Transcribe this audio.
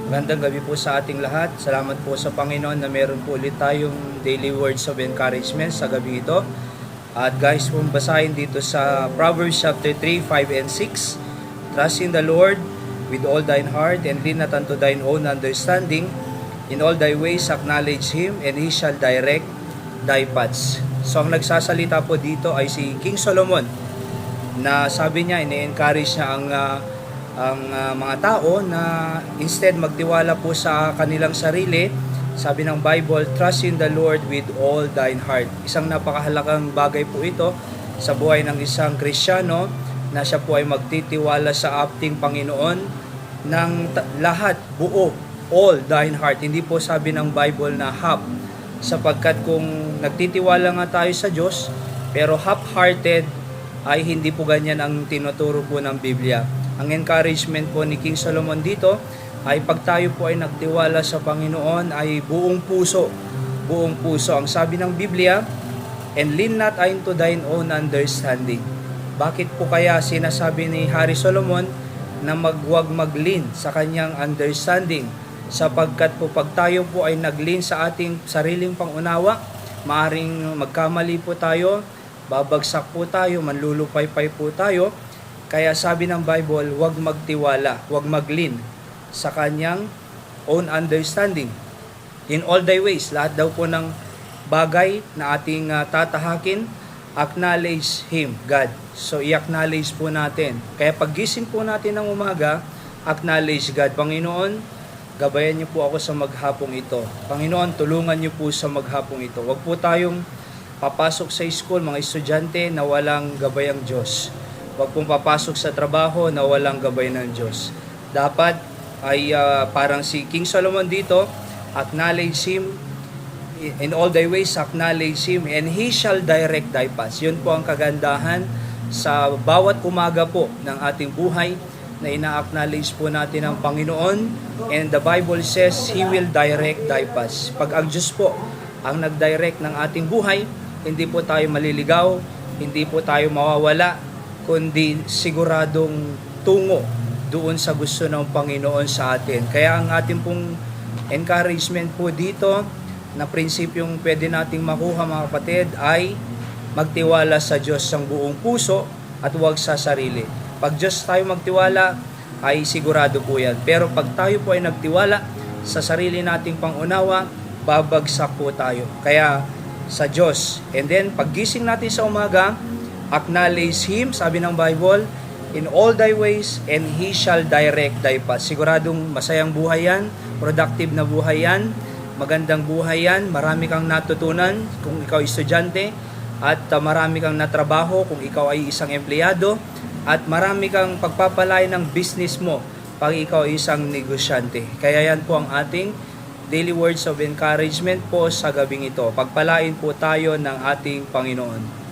Magandang gabi po sa ating lahat. Salamat po sa Panginoon na meron po ulit tayong daily words of encouragement sa gabi ito. At guys, kung basahin dito sa Proverbs chapter 3, 5 and 6. Trust in the Lord with all thine heart and lean not unto thine own understanding. In all thy ways acknowledge Him and He shall direct thy paths. So ang nagsasalita po dito ay si King Solomon na sabi niya, ini-encourage niya ang mga tao na instead magtiwala po sa kanilang sarili. Sabi ng Bible, trust in the Lord with all thine heart. Isang napakahalagang bagay po ito sa buhay ng isang Kristiyano na siya po ay magtitiwala sa ating Panginoon ng lahat, buo, all thine heart. Hindi po sabi ng Bible na half, sapagkat kung nagtitiwala nga tayo sa Diyos pero half-hearted ay hindi po ganyan ang tinuturo po ng Biblia. Ang encouragement po ni King Solomon dito ay pag tayo po ay nagtiwala sa Panginoon ay buong puso. Buong puso. Ang sabi ng Biblia, and lean not unto thine own understanding. Bakit po kaya sinasabi ni Hari Solomon na wag mag-lean sa kanyang understanding? Sapagkat po pag tayo po ay nag-lean sa ating sariling pangunawa, maaring magkamali po tayo, babagsak po tayo, manlulupay-pay po tayo. Kaya sabi ng Bible, huwag magtiwala, huwag mag-lean sa kanyang own understanding. In all thy ways, lahat daw po ng bagay na ating tatahakin, acknowledge Him, God. So, i-acknowledge po natin. Kaya paggising po natin ng umaga, acknowledge God. Panginoon, gabayan niyo po ako sa maghapong ito. Panginoon, tulungan niyo po sa maghapong ito. Huwag po tayong papasok sa school, mga estudyante na walang gabay ang Diyos. Huwag pong papasok sa trabaho na walang gabay ng Diyos. Dapat ay parang si King Solomon dito, acknowledge Him, in all thy ways acknowledge Him, and He shall direct thy paths. Yun po ang kagandahan sa bawat umaga po ng ating buhay na ina-acknowledge po natin ang Panginoon, and the Bible says, He will direct thy paths. Pag ang Diyos po ang nag-direct ng ating buhay, hindi po tayo maliligaw, hindi po tayo mawawala, kundi siguradong tungo doon sa gusto ng Panginoon sa atin. Kaya ang ating pong encouragement po dito na prinsipyong pwede nating makuha mga kapatid ay magtiwala sa Diyos ng buong puso at huwag sa sarili. Pag Diyos tayo magtiwala ay sigurado po yan. Pero pag tayo po ay nagtiwala sa sarili nating pangunawa, babagsak po tayo. Kaya sa Diyos. And then paggising natin sa umaga, acknowledge Him, sabi ng Bible, in all thy ways, and He shall direct thy path. Siguradong masayang buhay yan, productive na buhay yan, magandang buhay yan, marami kang natutunan kung ikaw ay estudyante, at marami kang natrabaho kung ikaw ay isang empleyado, at marami kang pagpapalay ng business mo pag ikaw ay isang negosyante. Kaya yan po ang ating daily words of encouragement po sa gabing ito. Pagpalain po tayo ng ating Panginoon.